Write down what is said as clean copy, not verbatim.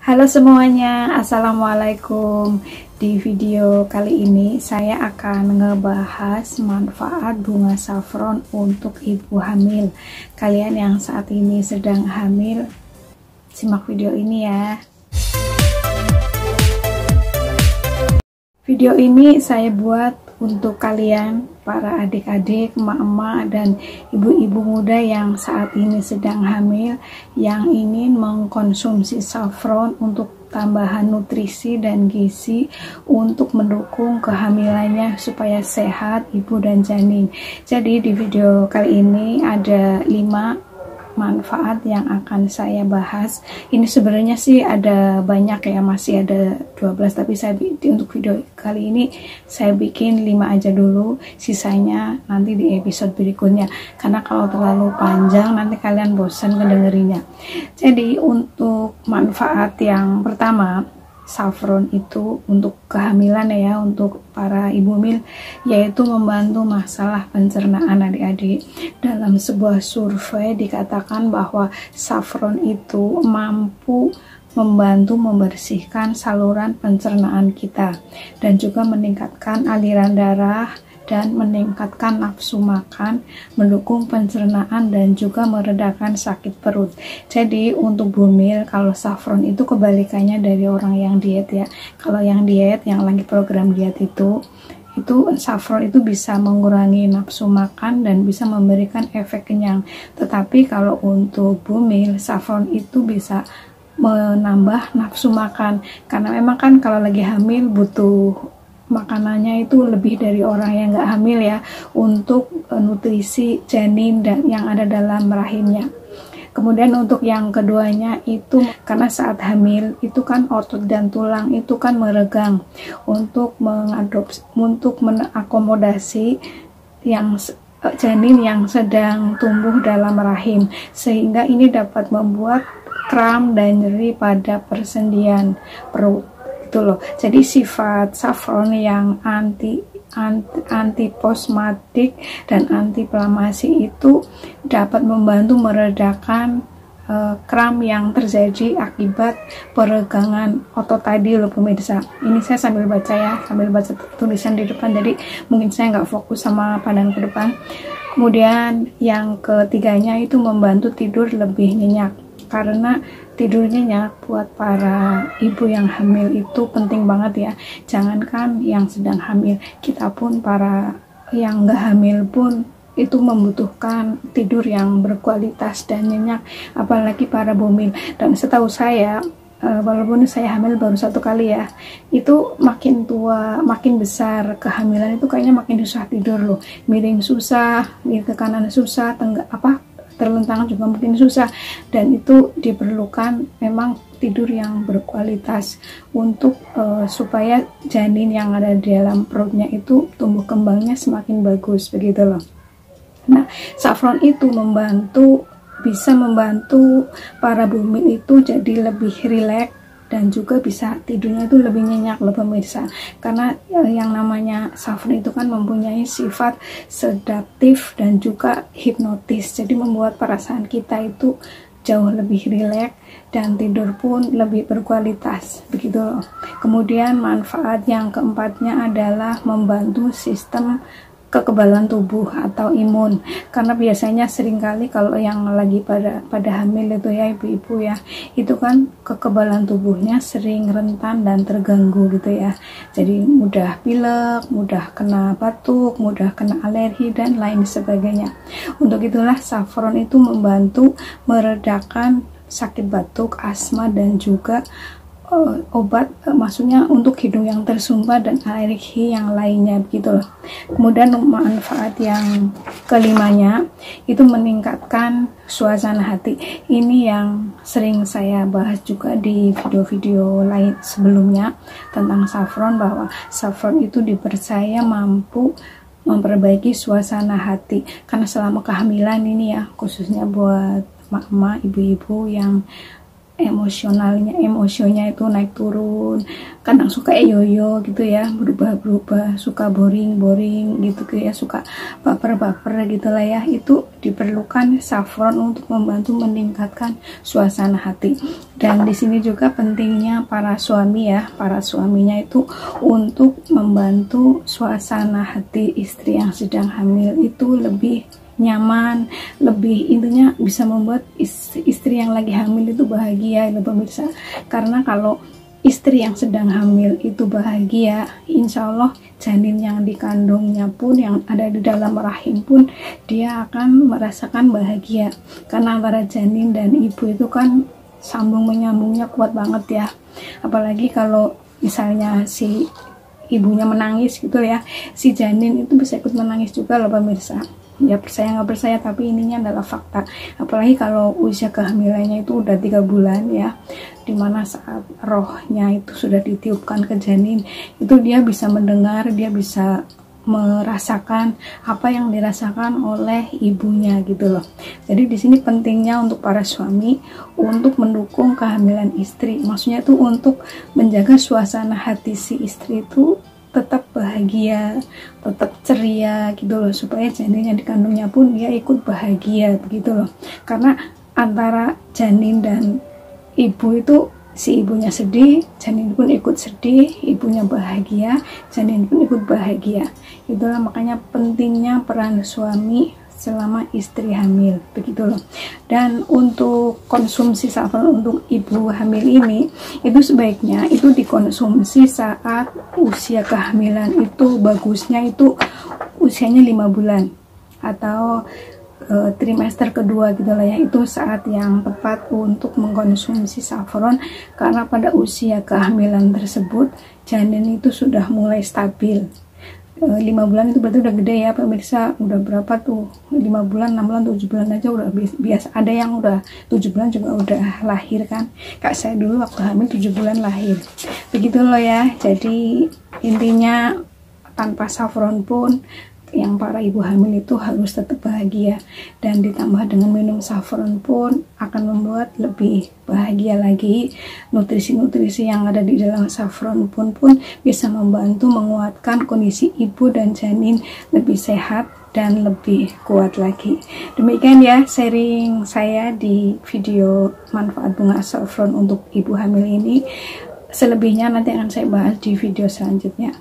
Halo semuanya, Assalamualaikum. Di video kali ini saya akan ngebahas manfaat bunga saffron untuk ibu hamil. Kalian yang saat ini sedang hamil, simak video ini ya. Video ini saya buat untuk kalian, para adik-adik, emak-emak, dan ibu-ibu muda yang saat ini sedang hamil, yang ingin mengkonsumsi saffron untuk tambahan nutrisi dan gizi untuk mendukung kehamilannya supaya sehat ibu dan janin. Jadi di video kali ini ada 5 manfaat yang akan saya bahas. Ini sebenarnya sih ada banyak ya, masih ada 12, tapi saya untuk video kali ini saya bikin 5 aja dulu, sisanya nanti di episode berikutnya, karena kalau terlalu panjang nanti kalian bosan ngedengerinnya. Jadi untuk manfaat yang pertama, saffron itu untuk kehamilan ya, untuk para ibu hamil, yaitu membantu masalah pencernaan adik-adik. Dalam sebuah survei dikatakan bahwa saffron itu mampu membantu membersihkan saluran pencernaan kita dan juga meningkatkan aliran darah dan meningkatkan nafsu makan, mendukung pencernaan dan juga meredakan sakit perut. Jadi untuk bumil, kalau saffron itu kebalikannya dari orang yang diet ya. Kalau yang diet, yang lagi program diet itu saffron itu bisa mengurangi nafsu makan dan bisa memberikan efek kenyang. Tetapi kalau untuk bumil, saffron itu bisa menambah nafsu makan, karena memang kan kalau lagi hamil butuh makanannya itu lebih dari orang yang nggak hamil ya, untuk nutrisi janin dan yang ada dalam rahimnya. Kemudian untuk yang keduanya itu karena saat hamil itu kan otot dan tulang itu kan meregang untuk mengakomodasi yang janin yang sedang tumbuh dalam rahim, sehingga ini dapat membuat kram dan nyeri pada persendian perut. Loh. Jadi sifat saffron yang antiposmatik dan antiinflamasi itu dapat membantu meredakan kram yang terjadi akibat peregangan otot tadi loh pemirsa. Ini saya sambil baca ya, sambil baca tulisan di depan, jadi mungkin saya nggak fokus sama pandangan ke depan. Kemudian yang ketiganya itu membantu tidur lebih nyenyak, karena tidur nyenyak buat para ibu yang hamil itu penting banget ya. Jangankan yang sedang hamil, kita pun para yang nggak hamil pun itu membutuhkan tidur yang berkualitas dan nyenyak, apalagi para bumil. Dan setahu saya, walaupun saya hamil baru 1 kali ya, itu makin tua, makin besar kehamilan itu kayaknya makin susah tidur loh. Miring susah, miring ke kanan susah, terlentang juga mungkin susah, dan itu diperlukan memang tidur yang berkualitas untuk supaya janin yang ada di dalam perutnya itu tumbuh kembangnya semakin bagus begitu loh. Nah, saffron itu bisa membantu para bumil itu jadi lebih rileks dan juga bisa tidurnya itu lebih nyenyak loh pemirsa, karena yang namanya saffron itu kan mempunyai sifat sedatif dan juga hipnotis, jadi membuat perasaan kita itu jauh lebih rileks dan tidur pun lebih berkualitas begitu loh. Kemudian manfaat yang keempatnya adalah membantu sistem kekebalan tubuh atau imun, karena biasanya seringkali kalau yang lagi pada hamil itu ya ibu-ibu ya, itu kan kekebalan tubuhnya sering rentan dan terganggu gitu ya, jadi mudah pilek, mudah kena batuk, mudah kena alergi dan lain sebagainya. Untuk itulah saffron itu membantu meredakan sakit batuk, asma, dan juga obat, maksudnya untuk hidung yang tersumbat dan alergi yang lainnya begitu loh. Kemudian manfaat yang kelimanya itu meningkatkan suasana hati. Ini yang sering saya bahas juga di video-video lain sebelumnya tentang saffron, bahwa saffron itu dipercaya mampu memperbaiki suasana hati, karena selama kehamilan ini ya, khususnya buat mama, ibu-ibu yang emosinya itu naik turun, kadang suka yoyo gitu ya, berubah-berubah, suka boring gitu ya, suka baper gitu lah ya. Itu diperlukan saffron untuk membantu meningkatkan suasana hati. Dan di sini juga pentingnya para suami ya, para suaminya itu untuk membantu suasana hati istri yang sedang hamil itu lebih nyaman, lebih intinya bisa membuat istri yang lagi hamil itu bahagia, pemirsa. Karena kalau istri yang sedang hamil itu bahagia, insya Allah janin yang dikandungnya pun, yang ada di dalam rahim pun, dia akan merasakan bahagia. Karena antara janin dan ibu itu kan sambung menyambungnya kuat banget ya. Apalagi kalau misalnya si ibunya menangis gitu ya, si janin itu bisa ikut menangis juga loh pemirsa. Ya percaya nggak percaya, tapi ininya adalah fakta. Apalagi kalau usia kehamilannya itu udah 3 bulan ya, dimana saat rohnya itu sudah ditiupkan ke janin, itu dia bisa mendengar, dia bisa merasakan apa yang dirasakan oleh ibunya gitu loh. Jadi di sini pentingnya untuk para suami untuk mendukung kehamilan istri, maksudnya itu untuk menjaga suasana hati si istri itu tetap bahagia, tetap ceria gitu loh, supaya janin yang dikandungnya pun dia ikut bahagia begitu loh. Karena antara janin dan ibu itu, si ibunya sedih, janin pun ikut sedih, ibunya bahagia, janin pun ikut bahagia. Itulah makanya pentingnya peran suami selama istri hamil begitu loh. Dan untuk konsumsi saffron untuk ibu hamil ini, itu sebaiknya itu dikonsumsi saat usia kehamilan itu bagusnya itu usianya 5 bulan atau trimester kedua gitu lah ya. Itu saat yang tepat untuk mengkonsumsi saffron, karena pada usia kehamilan tersebut janin itu sudah mulai stabil. 5 bulan itu berarti udah gede ya pemirsa. Udah berapa tuh, 5 bulan, 6 bulan, 7 bulan aja udah biasa. Ada yang udah 7 bulan juga udah lahir kan. Kak saya dulu waktu hamil 7 bulan lahir begitu loh ya. Jadi intinya tanpa saffron pun yang para ibu hamil itu harus tetap bahagia, dan ditambah dengan minum saffron pun akan membuat lebih bahagia lagi. Nutrisi-nutrisi yang ada di dalam saffron pun bisa membantu menguatkan kondisi ibu dan janin lebih sehat dan lebih kuat lagi. Demikian ya sharing saya di video manfaat bunga saffron untuk ibu hamil ini. Selebihnya nanti akan saya bahas di video selanjutnya.